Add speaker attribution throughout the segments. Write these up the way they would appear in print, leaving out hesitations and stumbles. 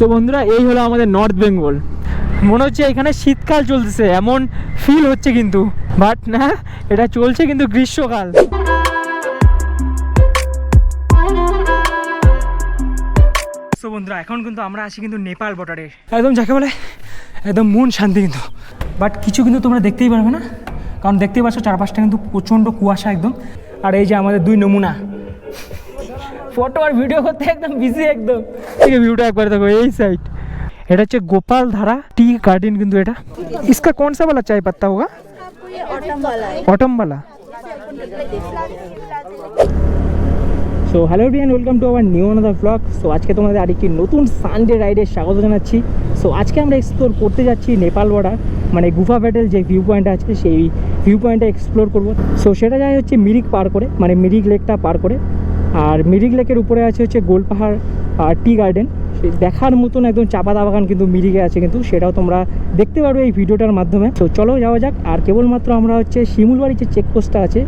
Speaker 1: So বন্ধুরা, এই হলো আমাদের নর্থ বেঙ্গল। মনে হচ্ছে এখানে শীতকাল চলতেছে এমন ফিল হচ্ছে, কিন্তু বাট না, এটা চলছে কিন্তু গ্রীষ্মকাল। সো বন্ধুরা, এখন কিন্তু আমরা আছি কিন্তু নেপাল বর্ডারে, একদম যাকে বলে একদম মন শান্তি কিন্তু। বাট কিছু কিন্তু তোমরা দেখতেই পারবে না, কারণ দেখতেই পাচ্ছ চারপাশটা কিন্তু প্রচণ্ড কুয়াশা একদম। আর এই যে আমাদের দুই নমুনা ফটো আর ভিডিও করতে একদম বিজি একদম। ঠিক আছে, ভিউটা একবার দেখো এই সাইড। এটা হচ্ছে গোপাল ধারা टी गार्डन কিন্তু এটা। इसका कौन सा वाला चाय पत्ता होगा? ऑटम वाला। So hello everyone, welcome to our new another blog. So আজকে তোমাদের আরেকটি নতুন সানডে রাইডে স্বাগত জানাচ্ছি। সো আজকে আমরা এক্সপ্লোর করতে যাচ্ছি নেপাল বর্ডার, মানে গুফা প্যাটেল যে ভিউ পয়েন্ট আছে সেই ভিউ পয়েন্টটা এক্সপ্লোর করব। সো সেটা যায় হচ্ছে মিরিক পার করে, মানে মিরিক লেকটা পার করে। আর মিরিক লেকের উপরে আছে হচ্ছে গোল পাহাড় আর টি গার্ডেন। দেখার মতন একদম চা পাতা বাগান কিন্তু মিরিকে আছে, কিন্তু সেটাও তোমরা দেখতে পারবে এই ভিডিওটার মাধ্যমে। তো চলো যাওয়া যাক। আর কেবলমাত্র আমরা হচ্ছে শিমুলবাড়ি যে চেকপোস্টটা আছে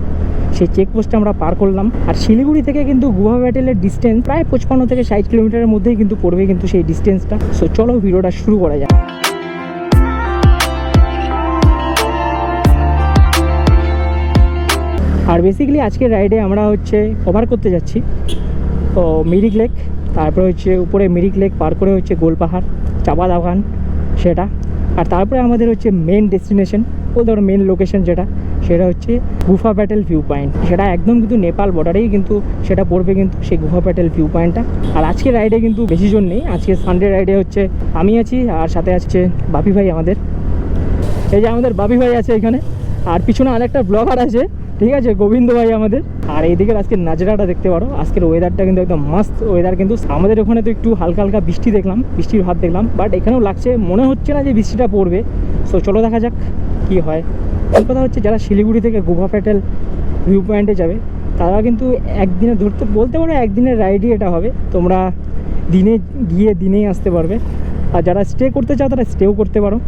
Speaker 1: সেই চেকপোস্টটা আমরা পার করলাম। আর শিলিগুড়ি থেকে কিন্তু গুহা প্যাটেলের ডিস্টেন্স প্রায় 55 থেকে 60 কিলোমিটারের মধ্যেই কিন্তু পড়বে কিন্তু সেই ডিস্টেন্সটা। সো চলো ভিডিওটা শুরু করা যাক। আর বেসিক্যালি আজকের রাইডে আমরা হচ্ছে কভার করতে যাচ্ছি তো মিরিক লেক, তারপরে হচ্ছে উপরে মিরিক লেক পার করে হচ্ছে গোল পাহাড় চা পাতা বাগান সেটা। আর তারপরে আমাদের হচ্ছে মেন ডেস্টিনেশন বলতে পারো মেন লোকেশন যেটা, সেটা হচ্ছে গুফা প্যাটেল ভিউ পয়েন্ট। সেটা একদম কিন্তু নেপাল বর্ডারেই কিন্তু সেটা পড়বে কিন্তু সেই গুফা প্যাটেল ভিউ পয়েন্টটা। আর আজকের রাইডে কিন্তু বেশি জন নেই, আজকে সানডে রাইডে হচ্ছে আমি আছি আর সাথে আছে বাপি ভাই আমাদের। এই যে আমাদের বাপি ভাই আছে এখানে, আর পিছনে আরেকটা ব্লগার আছে, ঠিক আছে, গোবিন্দ ভাই আমাদের। আর এইদিকে আজকে নাজরাটা দেখতে পারো। আজকের ওয়েদারটা কিন্তু একদম মাস্ত ওয়েদার কিন্তু। আমাদের ওখানে তো একটু হালকা হালকা বৃষ্টি দেখলাম, বৃষ্টির ভাব দেখলাম, বাট এখানেও লাগছে, মনে হচ্ছে না যে বৃষ্টিটা পড়বে। সো চলো দেখা যাক কি হয়। এই কথা হচ্ছে যারা শিলিগুড়ি থেকে গুফা প্যাটেল ভিউ পয়েন্টে যাবে তারা কিন্তু একদিনে ধরতে বলতে পারো একদিনের রাইডই এটা হবে। তোমরা দিনে গিয়ে দিনেই আসতে পারবে। আর যারা স্টে করতে চাও তারা স্টেও করতে পারো।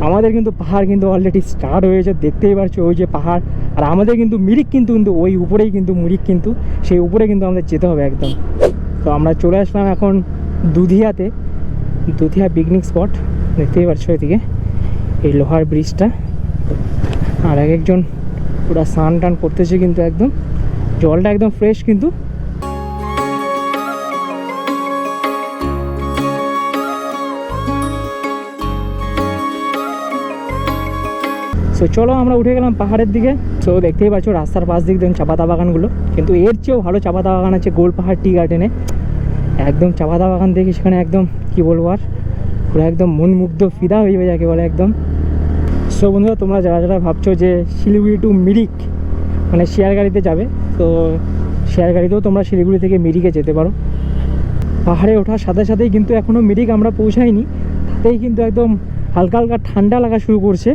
Speaker 1: আমাদের কিন্তু পাহাড় কিন্তু অলরেডি স্টার্ট হয়েছে, দেখতেই পারছো ওই যে পাহাড়। আর আমাদের কিন্তু মিরিক কিন্তু ওই উপরেই কিন্তু মিরিক, কিন্তু সেই উপরে কিন্তু আমাদের যেতে হবে একদম। তো আমরা চলে আসলাম এখন দুধিয়াতে, দুধিয়া পিকনিক স্পট দেখতেই পারছো এদিকে এই লোহার ব্রিজটা। আর এক একজন পুরো স্নান টান করতেছে কিন্তু, একদম জলটা একদম ফ্রেশ কিন্তু। তো চলো আমরা উঠে গেলাম পাহাড়ের দিকে। তো দেখতেই পাচ্ছ রাস্তার পাশ দিক দেখুন চা পাতা বাগানগুলো, কিন্তু এর চেয়েও ভালো চা পাতা বাগান আছে গোল পাহাড় টি গার্ডেনে। একদম চা পাতা বাগান দেখি সেখানে একদম কি বলবো, আর পুরো একদম মন মুগ্ধ ফিদা হয়ে যাবে যাকে বলে একদম। সো বন্ধুরা, তোমরা যারা যারা ভাবছো যে শিলিগুড়ি টু মিরিক মানে শেয়ার গাড়িতে যাবে, তো শেয়ার গাড়িতেও তোমরা শিলিগুড়ি থেকে মিরিকে যেতে পারো। পাহাড়ে ওঠার সাথে সাথেই কিন্তু এখনও মিরিক আমরা পৌঁছাইনি, তাতেই কিন্তু একদম হালকা হালকা ঠান্ডা লাগা শুরু করছে।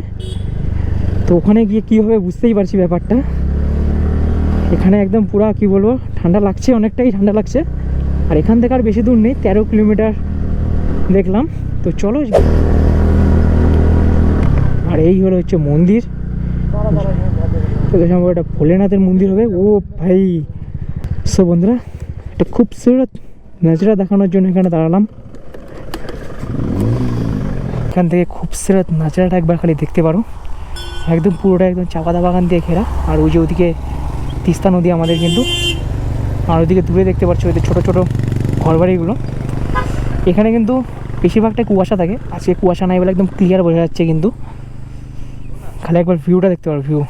Speaker 1: তো ওখানে গিয়ে কী হবে বুঝতেই পারছি ব্যাপারটা। এখানে একদম পুরা কি বলবো ঠান্ডা লাগছে, অনেকটাই ঠান্ডা লাগছে। আর এখান থেকে আর বেশি দূর নেই, 13 কিলোমিটার দেখলাম। তো চলো। আর এই হলো হচ্ছে মন্দির, সম্ভব এটা ভোলেনাথের মন্দির হবে। ও ভাই, সো বন্ধুরা একটা খুবসুরত নজরা দেখানোর জন্য এখানে দাঁড়ালাম। এখান থেকে খুবসুরত নজরাটা একবার খালি দেখতে পারো, একদম পুরোটা একদম চা পাতা বাগান দিয়ে ঘেরা। আর ওই যে ওদিকে তিস্তা নদী আমাদের কিন্তু, আর ওইদিকে দূরে দেখতে পাচ্ছ ওই যে ছোটো ছোটো ঘরবাড়িগুলো। এখানে কিন্তু বেশিরভাগটা কুয়াশা থাকে, আজকে কুয়াশা নাই বলে একদম ক্লিয়ার বোঝা যাচ্ছে কিন্তু। খালি একবার ভিউটা দেখতে পারো, ভিউ।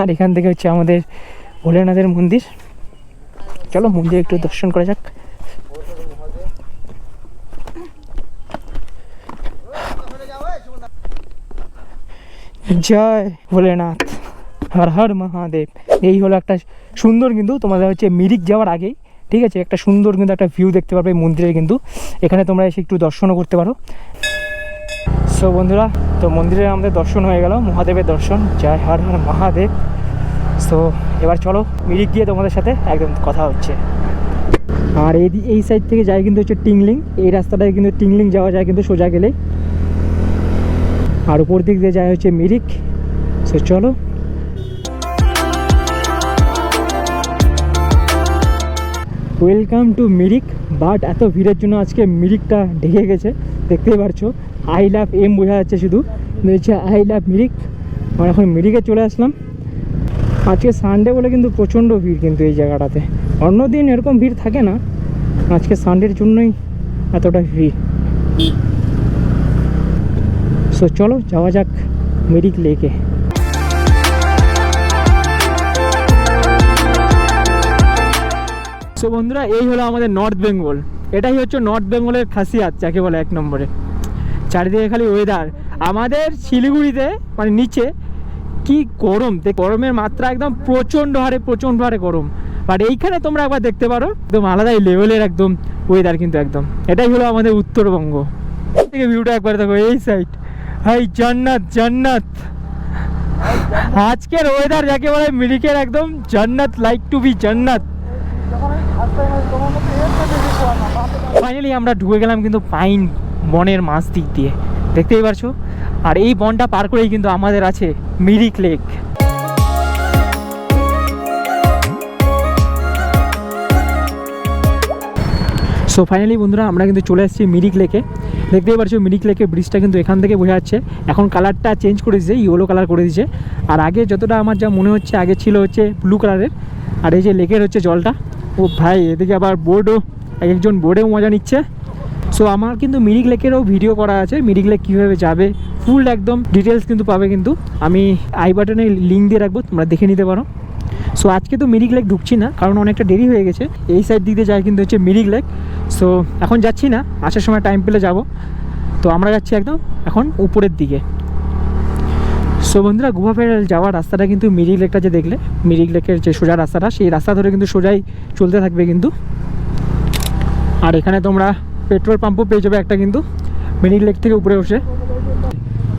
Speaker 1: আর এখান থেকে হচ্ছে আমাদের ভোলেনাথের মন্দির। চলো মন্দির একটু দর্শন করা যাক। জয় ভোলেনাথ, হর হর মহাদেব। এই হলো একটা সুন্দর কিন্তু তোমাদের হচ্ছে মিরিক যাওয়ার আগেই, ঠিক আছে, একটা সুন্দর কিন্তু একটা ভিউ দেখতে পারবে মন্দিরের কিন্তু। এখানে তোমরা এসে একটু দর্শনও করতে পারো। সো বন্ধুরা, তো মন্দিরে আমাদের দর্শন হয়ে গেল, মহাদেবের দর্শন, জয় হর হর মহাদেব। সো এবার চলো মিরিক গিয়ে তোমাদের সাথে একদম কথা হচ্ছে। আর এই সাইড থেকে যায় কিন্তু হচ্ছে টিংলিং, এই রাস্তাটায় কিন্তু টিংলিং যাওয়া যায় কিন্তু সোজা গেলেই। আর উপর দিক দিয়ে যায় হচ্ছে মিরিক। সো চলো ওয়েলকাম টু মিরিক। বাট এত ভিড়ের জন্য আজকে মিরিকটা ঢেকে গেছে, দেখতেই পারছো। আই লাভ এম বোঝা যাচ্ছে শুধু, হচ্ছে আই লাভ মিরিক। আমরা এখন মিরিকে চলে আসলাম। আজকে সানডে বলে কিন্তু প্রচণ্ড ভিড় কিন্তু এই জায়গাটাতে। অন্য দিন এরকম ভিড় থাকে না, আজকে সানডের জন্যই এতটা ভিড়। সো চলো যাওয়া যাক মিরিক লেকে। সো বন্ধুরা, এই হলো আমাদের নর্থ বেঙ্গল। এটাই হচ্ছে নর্থ বেঙ্গলের খাসিয়াত যাকে বলে, এক নম্বরে। চারিদিকে খালি ওয়েদার। আমাদের শিলিগুড়িতে মানে নিচে কি গরম, গরমের মাত্রা একদম প্রচণ্ড হারে গরম। বাট এইখানে তোমরা একবার দেখতে পারো একদম আলাদাই লেভেলের একদম ওয়েদার কিন্তু একদম। এটাই হলো আমাদের উত্তরবঙ্গ। থেকে ভিউটা একবার দেখো, এই সাইড হাই জান্নাত জান্নাত। আজকের ওয়েদার যাকে বলে মিরিকের একদম জান্নাত, লাইক টু বি জান্নাত। ফাইনালি আমরা ঢুকে গেলাম কিন্তু পাইন বনের মাঝ দিক দিয়ে, দেখতেই পারছো। আর এই বনটা পার করেই কিন্তু আমাদের আছে মিরিক লেক। সো ফাইনালি বন্ধুরা, আমরা কিন্তু চলে এসেছি মিরিক লেকে। দেখতেই পারছো মিরিক লেকের ব্রিজটা কিন্তু এখান থেকে বোঝা যাচ্ছে। এখন কালারটা চেঞ্জ করে দিয়েছে, ইয়েলো কালার করে দিয়েছে। আর আগে যতটা আমার যা মনে হচ্ছে, আগে ছিল হচ্ছে ব্লু কালারের। আর এই যে লেকের হচ্ছে জলটা, ও ভাই, এদিকে আবার বোর্ডও, এক একজন বোর্ডেও মজা নিচ্ছে। সো আমার কিন্তু মিরিক লেকেরও ভিডিও করা আছে, মিরিক লেক কীভাবে যাবে ফুল একদম ডিটেলস কিন্তু পাবে। কিন্তু আমি আই বাটনে লিঙ্ক দিয়ে রাখবো, তোমরা দেখে নিতে পারো। সো আজকে তো মিরিক লেক ঢুকছি না, কারণ অনেকটা দেরি হয়ে গেছে। এই সাইড দিক দিয়ে যায় কিন্তু হচ্ছে মিরিক লেক। সো এখন যাচ্ছি না, আসার সময় টাইম পেলে যাব। তো আমরা যাচ্ছি একদম এখন উপরের দিকে। সো বন্ধুরা, গুহা ফেরাল যাওয়ার রাস্তাটা কিন্তু মিরিক লেকটা যে দেখলে, মিরিক লেকের যে সোজা রাস্তাটা, সেই রাস্তা ধরে কিন্তু সোজাই চলতে থাকবে কিন্তু। আর এখানে তোমরা পেট্রোল পাম্পও পেয়ে যাবে একটা কিন্তু মিরিক লেক থেকে উপরে বসে।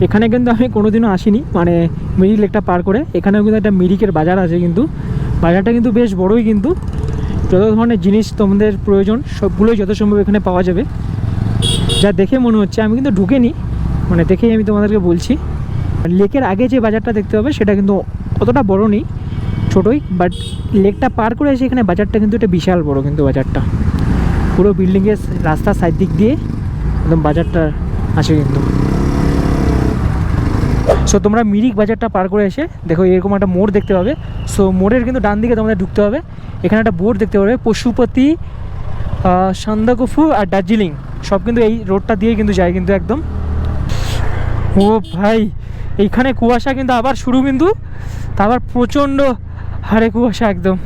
Speaker 1: এখানে কিন্তু আমি কোনোদিনও আসিনি, মানে মিরিক লেকটা পার করে। এখানেও কিন্তু একটা মিরিকের বাজার আছে কিন্তু, বাজারটা কিন্তু বেশ বড়োই কিন্তু। যত ধরনের জিনিস তোমাদের প্রয়োজন সবগুলোই যত সম্ভব এখানে পাওয়া যাবে, যা দেখে মনে হচ্ছে। আমি কিন্তু ঢুকিনি, মানে দেখেই আমি তোমাদেরকে বলছি। লেকের আগে যে বাজারটা দেখতে হবে সেটা কিন্তু অতটা বড় নেই, ছোটোই। বাট লেকটা পার করে এসে এখানে বাজারটা কিন্তু একটা বিশাল বড় কিন্তু বাজারটা। পুরো বিল্ডিংয়ের রাস্তার সাইড দিক দিয়ে একদম বাজারটা আছে কিন্তু। সো তোমরা মিরিক বাজারটা পার করে এসে দেখো এরকম একটা মোড় দেখতে পাবে। সো মোড়ের কিন্তু ডান দিকে তোমাদের ঢুকতে হবে। এখানে একটা বোর্ড দেখতে পাবে, পশুপতি, সান্দাকফু আর দার্জিলিং, সব কিন্তু এই রোডটা দিয়ে কিন্তু যায় কিন্তু একদম। ও ভাই, এইখানে কুয়াশা কিন্তু আবার শুরু কিন্তু, আবার প্রচণ্ড হারে কুয়াশা একদম।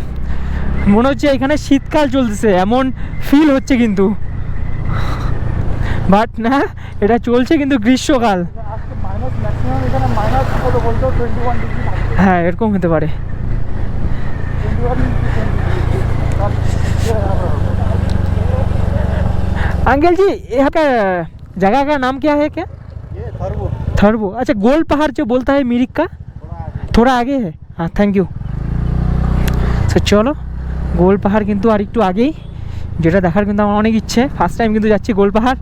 Speaker 1: মনে হচ্ছে এখানে শীতকাল চলতেছে এমন ফিল হচ্ছে কিন্তু। বাট না, এটা চলছে কিন্তু গ্রীষ্মকাল। হ্যাঁ, এরকম হতে পারে। अंकल जी, यहाँ का जगह का नाम क्या है? क्या थरबो? अच्छा, गोल पहाड़ जो बोलता है मिरिक का थोड़ा आगे है। हाँ, थैंक यू। तो चलो, गोल পাহাড় কিন্তু আর একটু আগেই, যেটা দেখার কিন্তু আমার অনেক ইচ্ছে। ফার্স্ট টাইম কিন্তু যাচ্ছি গোল পাহাড়।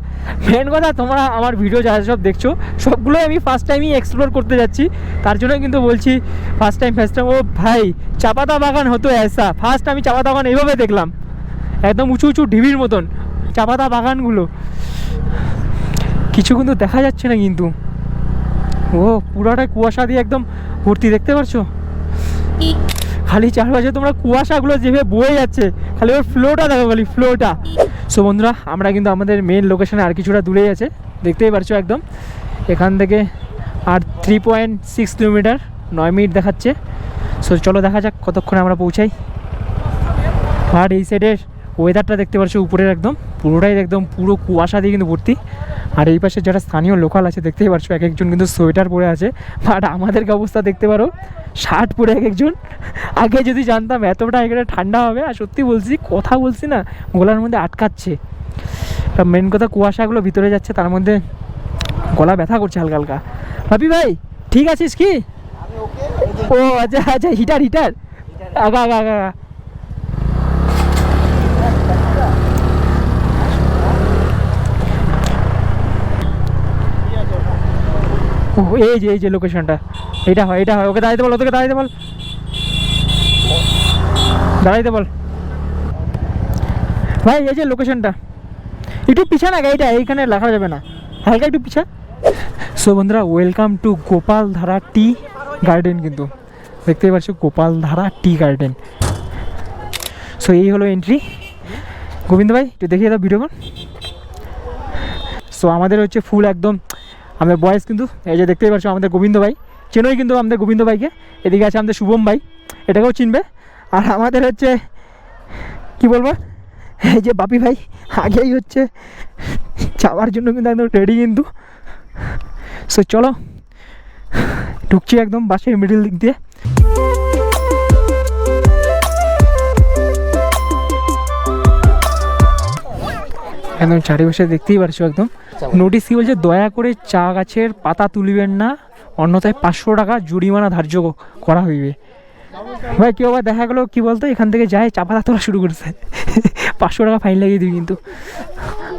Speaker 1: মেন কথা, তোমরা আমার ভিডিও যা সব দেখছো সবগুলোই আমি ফার্স্ট টাইমই এক্সপ্লোর করতে যাচ্ছি, তার জন্য কিন্তু বলছি ফার্স্ট টাইম। ও ভাই, চাপাতা বাগান হতো এসা। ফার্স্ট আমি চাপাতা বাগান এইভাবে দেখলাম, একদম উঁচু উঁচু ঢিবির মতন চাপাতা বাগানগুলো। কিছু কিন্তু দেখা যাচ্ছে না কিন্তু, ও পুরোটাই কুয়াশা দিয়ে একদম ভর্তি, দেখতে পারছো? খালি চারপাশে তোমরা কুয়াশাগুলো যেভাবে বয়ে যাচ্ছে, খালি ওর ফ্লোটা দেখো, খালি ফ্লোটা। সো বন্ধুরা, আমরা কিন্তু আমাদের মেন লোকেশনে আর কিছুটা দূরেই আছে, দেখতেই পারছো একদম। এখান থেকে আর 3.6 কিলোমিটার, 9 মিনিট দেখাচ্ছে। সো চলো দেখা যাক কতক্ষণে আমরা পৌঁছাই। আর এই সাইডের ওয়েদারটা দেখতে পাচ্ছ উপরের একদম পুরোটাই একদম পুরো কুয়াশা দিয়ে কিন্তু ভর্তি। আর এই পাশে যারা স্থানীয় লোকাল আছে দেখতেই পাচ্ছ এক একজন কিন্তু সোয়েটার পরে আছে। বাট আমাদেরকে অবস্থা দেখতে পারো, শার্ট পরে এক একজন। আগে যদি জানতাম এতটা এখানে ঠান্ডা হবে, আর সত্যি বলছি, কথা বলছি না, গলার মধ্যে আটকাচ্ছে। মেন কথা, কুয়াশাগুলো ভিতরে যাচ্ছে, তার মধ্যে গলা ব্যথা করছে হালকা হালকা। ভাবি ভাই, ঠিক আছিস কি? ও আচ্ছা আচ্ছা, হিটার হিটার আগা আগা আগা। এই যে লোকেশনটা, এটা হয় এটা হয়। ওকে দাঁড়াইতে বল, ওকে দাঁড়াইতে বল, দাঁড়াইতে বল। ভাই এই যে লোকেশনটা একটু পিছা না, গাড়িটা এইখানে রাখা যাবে না, হালকা একটু পিছা। সো বন্ধুরা, welcome to Gopaldhara tea garden. কিন্তু দেখতেই পাচ্ছ গোপালধারা টি গার্ডেন। সো এই হলো এন্ট্রি। গোবিন্দ ভাই একটু দেখিয়ে দাও ভিডিও কর। সো আমাদের হচ্ছে ফুল একদম আমাদের বয়েস, কিন্তু এই যে দেখতেই পাচ্ছ আমাদের গোবিন্দ ভাই, চেনোই কিন্তু আমাদের গোবিন্দ ভাইকে। এদিকে আছে আমাদের শুভম ভাই, এটাকেও চিনবে। আর আমাদের হচ্ছে কি বলবো, এই যে বাপি ভাই আগেই হচ্ছে যাওয়ার জন্য কিন্তু একদম রেডি কিন্তু। সো চলো ঢুকছি একদম বাসের মিডিল দিক দিয়ে। একদম চারিপাশে দেখতেই পারছো একদম নোটিশ কি বলছে, দয়া করে চা গাছের পাতা তুলিবেন না, অন্যথায় 500 টাকা জরিমানা ধার্য করা হইবে। ভাই কেউ আবার দেখা গেলো কি বলতো, এখান থেকে যায় চা পাতা তোলা শুরু করেছে, 500 টাকা ফাইন লাগিয়ে দিবি কিন্তু।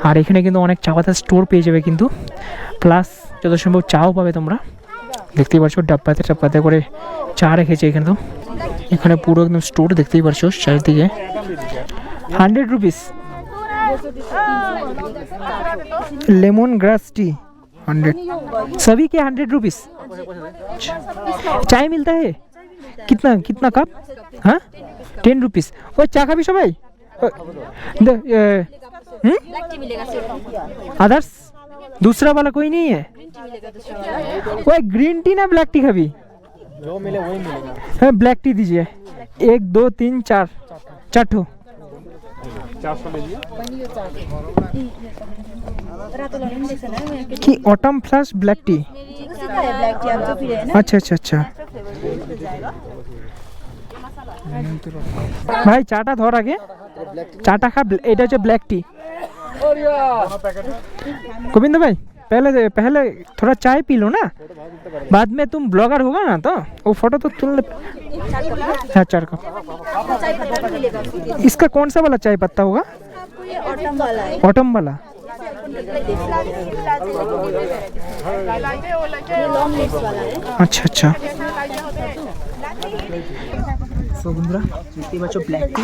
Speaker 1: আর এখানে কিন্তু অনেক চা পাতার স্টোর পেয়ে যাবে কিন্তু, প্লাস যত সম্ভব চাও পাবে তোমরা। দেখতেই পাচ্ছ ডাব্বাতে করে চা রেখেছে এখানে। তো এখানে পুরো একদম স্টোর দেখতেই পাচ্ছ চারিদিকে। 100 रुपीस लेमन ग्रास टी 100, सभी के 100 रुपीस। चाय मिलता है कितना कितना कप? हाँ 10 रुपीस। वो चा खाबी सबाई? अदर्स दूसरा वाला कोई नहीं है? वो ग्रीन टी ना ब्लैक टी खाबी? जो मिले वही मिलेगा। हाँ ब्लैक टी दीजिए, 1 2 3 4 4 ठो। 400 लीजिए। कि ऑटम फ्लैश ब्लैक टी? अच्छा अच्छा अच्छा। भाई चाटा धर आगे, चाटा खा, এটা হচ্ছে ব্ল্যাক টি। गोविंद भाई पहले थोड़ा चाय पी लो ना, बाद में तुम ब्लॉगर होगा ना तो वो फोटो तो तुम। हाँ 4 कप। इसका कौन सा वाला चाय पत्ता होगा? ऑटम वाला। अच्छा अच्छा। সো বন্ধুরা দেখতেই পাচ্ছ ব্ল্যাক টি,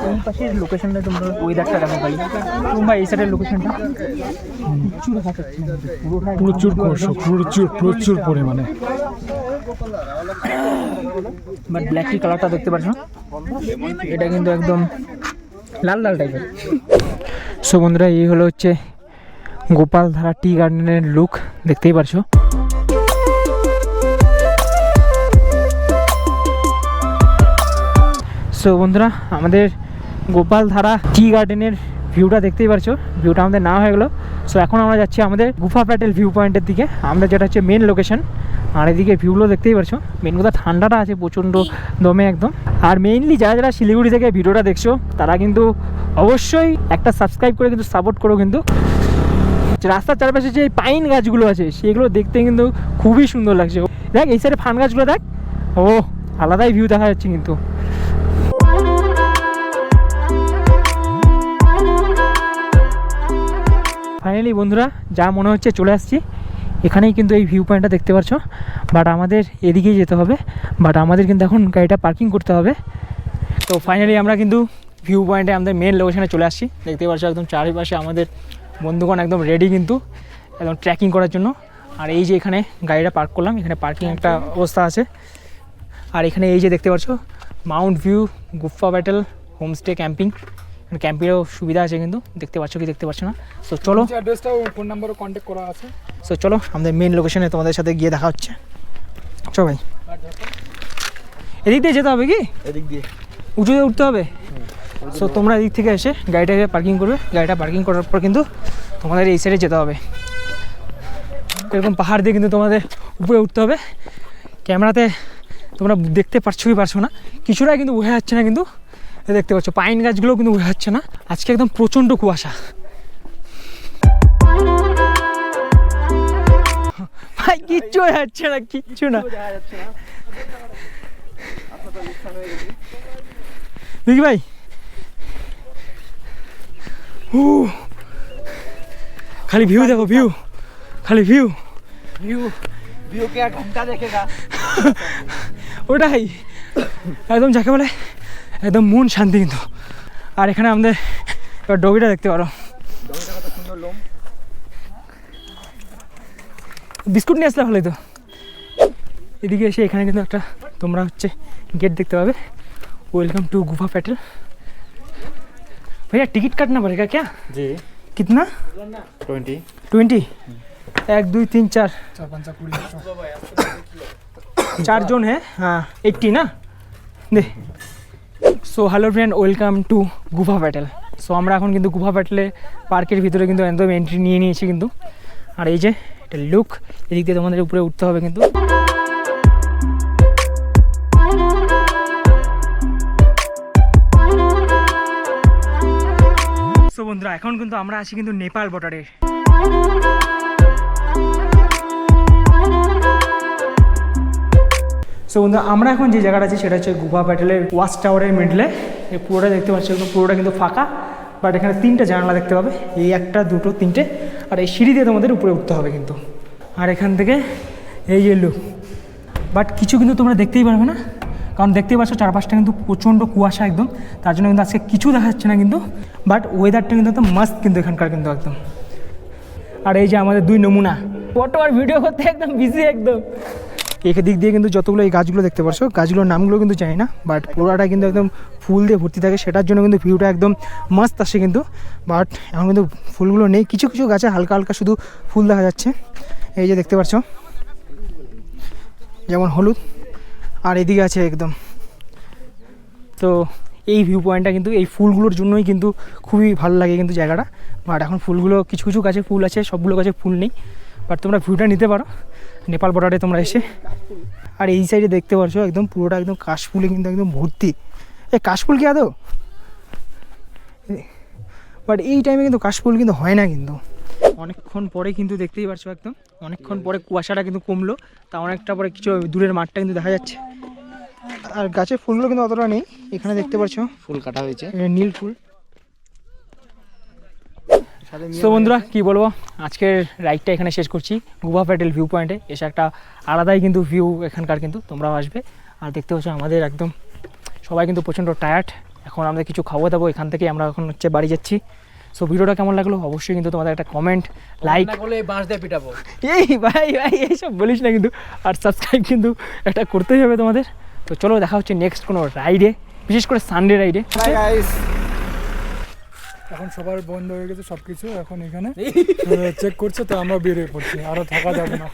Speaker 1: এই পাশের লোকেশনটা তোমরা ওয়েদারটা দেখো ভাই, তোমরা এই সাইডের লোকেশনটা প্রচুর পরিমাণে। বাট ব্ল্যাক টি কালারটা দেখতে পাচ্ছ, এটা কিন্তু একদম লাল লাল টাইপের। সো বন্ধুরা এই হলো হচ্ছে গোপালধারা টি গার্ডেনের লুক, দেখতেই পারছো। সো বন্ধুরা আমাদের গোপালধারা টি গার্ডেনের ভিউটা দেখতেই পারছো, ভিউটা আমাদের না হয়ে গেলো। সো এখন আমরা যাচ্ছি আমাদের গুফা প্যাটেল ভিউ পয়েন্টের দিকে, আমাদের যেটা হচ্ছে মেন লোকেশন। আর এদিকে ভিউগুলো দেখতেই পারছো, মেন কথা ঠান্ডাটা আছে প্রচণ্ড দমে একদম। আর মেইনলি যারা যারা শিলিগুড়ি থেকে ভিডিওটা দেখছো তারা কিন্তু অবশ্যই একটা সাবস্ক্রাইব করে কিন্তু সাপোর্ট করো কিন্তু। রাস্তার চারপাশে যে পাইন গাছগুলো আছে সেগুলো দেখতে কিন্তু খুবই সুন্দর লাগছে। দেখ এই সাইডে ফান গাছগুলো দেখ, ও আলাদাই ভিউ দেখা যাচ্ছে কিন্তু। ফাইনালি বন্ধুরা যা মনে হচ্ছে চলে আসছি, এখানেই কিন্তু এই ভিউ পয়েন্টটা দেখতে পাচ্ছ। বাট আমাদের এদিকেই যেতে হবে, বাট আমাদের কিন্তু এখন গাড়িটা পার্কিং করতে হবে। তো ফাইনালি আমরা কিন্তু ভিউ পয়েন্টে আমাদের মেন লোকেশনে চলে আসছি, দেখতে পাচ্ছ একদম চারিপাশে আমাদের বন্ধুগণ একদম রেডি কিন্তু একদম ট্রেকিং করার জন্য। আর এই যে এখানে গাড়িটা পার্ক করলাম, এখানে পার্কিং একটা অবস্থা আছে। আর এখানে এই যে দেখতে পাচ্ছ mount view Gufa Patel homestay camping, ক্যাম্পিংয়েরও সুবিধা আছে কিন্তু, দেখতে পাচ্ছ কি দেখতে পাচ্ছ না। সো চলো, অ্যাড্রেসটাও ফোন নাম্বারও কন্ট্যাক্ট করা আছে। সো চলো আমাদের মেন লোকেশনে তোমাদের সাথে গিয়ে দেখা হচ্ছে। চলো ভাই, এদিক দিয়ে যেতে হবে কি? এদিক দিয়ে উঁচু দিয়ে উঠতে হবে। সো তোমরা এদিক থেকে এসে গাড়িটাকে পার্কিং করবে, গাড়িটা পার্কিং করার পর কিন্তু তোমাদের এই সাইডে যেতে হবে। এরকম পাহাড় দিয়ে কিন্তু তোমাদের উপরে উঠতে হবে। ক্যামেরাতে তোমরা দেখতে পারছো কি পারছো না, কিছুটা কিন্তু বোঝা যাচ্ছে না কিন্তু। দেখতে পাচ্ছ পাইন গাছগুলো কিন্তু বোঝা যাচ্ছে না, আজকে একদম প্রচণ্ড কুয়াশা। ভাই কিচ্ছু বোঝা যাচ্ছে না, কিচ্ছু না। দেখি ভাই, খালি ভিউ দেখো, ভিউ খালি ভিউ ভিউ ভিউ কে ঘন্টা দেখেগা। ওটাই একদম যাকে বলে একদম মন শান্তি কিন্তু। আর এখানে আমাদের এবার ডগিটা দেখতে পারো, বিস্কুট নিয়ে আসলে ভালোই তো। এদিকে এসে এখানে কিন্তু একটা তোমরা হচ্ছে गेट देखते पाবে, वेलकम टू गुफा पेटल। भैया टिकट काटना पड़ेगा क्या?
Speaker 2: जी
Speaker 1: कितना?
Speaker 2: 20
Speaker 1: 20? 1 2 3 4 4 जन है, हाँ 80 ना दे। So hello friend, welcome to Gufa Patel. So আমরা এখন কিন্তু গুফা প্যাটেলে পার্কের ভিতরে কিন্তু একদম এন্ট্রি নিয়ে নিয়েছি কিন্তু। আর এই যে এটা লুক, এদিক দিয়ে তোমাদের উপরে উঠতে হবে কিন্তু। সো বন্ধুরা এখন কিন্তু আমরা আছি কিন্তু নেপাল বর্ডারে। সো বন্ধুরা আমরা এখন যে জায়গাটা আছি সেটা হচ্ছে গুফা প্যাটেলের ওয়াচ টাওয়ারের মিডলে। এই পুরোটা দেখতে পাচ্ছি একদম পুরোটা কিন্তু ফাঁকা, বাট এখানে 3টে জানালা দেখতে পাবে, এই 1 2 3টে। আর এই সিঁড়ি দিয়ে তোমাদের উপরে উঠতে হবে কিন্তু। আর এখান থেকে এই যে লুক, বাট কিছু কিন্তু তোমরা দেখতেই পারবে না, কারণ দেখতেই পাচ্ছ চারপাশটা কিন্তু প্রচণ্ড কুয়াশা একদম, তার জন্য কিন্তু আজকে কিছু দেখা যাচ্ছে না কিন্তু। বাট ওয়েদারটা কিন্তু একদম মাস্ত কিন্তু এখানকার কিন্তু একদম। আর এই যে আমাদের 2 নমুনা ফটো আর ভিডিও করতে একদম বিজি একদম। এই দিক দিয়ে কিন্তু যতগুলো এই গাছগুলো দেখতে পাচ্ছ, গাছগুলোর নামগুলো কিন্তু জানি না, বাট পুরোটা কিন্তু একদম ফুল দিয়ে ভর্তি থাকে, সেটার জন্য কিন্তু ভিউটা একদম মাস্ত আসে কিন্তু। বাট এখন কিন্তু ফুলগুলো নেই, কিছু কিছু গাছে হালকা হালকা শুধু ফুল দেখা যাচ্ছে, এই যে দেখতে পাচ্ছ যেমন হলুদ, আর এদিকে আছে একদম। তো এই ভিউ পয়েন্টটা কিন্তু এই ফুলগুলোর জন্যই কিন্তু খুবই ভালো লাগে কিন্তু জায়গাটা। বাট এখন ফুলগুলো কিছু কিছু গাছে ফুল আছে, সবগুলো গাছে ফুল নেই, বাট তোমরা ভিউটা নিতে পারো নেপাল বর্ডারে তোমরা এসে। আর এই সাইডে দেখতে পাচ্ছ একদম পুরোটা একদম কাশফুলে কিন্তু একদম ভর্তি। এই কাশফুল কি আদৌ? বাট এই টাইমে কিন্তু কাশফুল কিন্তু হয় না কিন্তু। অনেকক্ষণ পরে কিন্তু দেখতেই পাচ্ছ একদম, অনেকক্ষণ পরে কুয়াশাটা কিন্তু কমলো, তা অনেকটা পরে কিছু দূরের মাঠটা কিন্তু দেখা যাচ্ছে। আর গাছের ফুলগুলো কিন্তু অতটা নেই, এখানে দেখতে পাচ্ছ
Speaker 2: ফুল কাটা হয়েছে,
Speaker 1: নীল ফুল। তো বন্ধুরা কী বলবো, আজকের রাইডটা এখানে শেষ করছি গুফা প্যাটেল ভিউ পয়েন্টে এসে। একটা আলাদাই কিন্তু ভিউ এখানকার কিন্তু, তোমরাও আসবে। আর দেখতে পাচ্ছ আমাদের একদম সবাই কিন্তু প্রচণ্ড টায়ার্ড, এখন আমাদের কিছু খাওয়া দাবো, এখান থেকে আমরা এখন হচ্ছে বাড়ি যাচ্ছি। সো ভিডিওটা কেমন লাগলো অবশ্যই কিন্তু তোমাদের একটা কমেন্ট, লাইক,
Speaker 2: বাঁশ দিয়ে পিটাবো
Speaker 1: এই ভাই ভাই এইসব বলিস না কিন্তু। আর সাবস্ক্রাইব কিন্তু একটা করতেই হবে তোমাদের। তো চলো দেখা হচ্ছে নেক্সট কোনো রাইডে, বিশেষ করে সানডে রাইডে।
Speaker 3: এখন সবার বন্ধ হয়ে গেছে সব কিছু, এখন এখানে চেক করছে, তো আমরা বেরিয়ে পড়ছি, আরও থাকা যাবে না।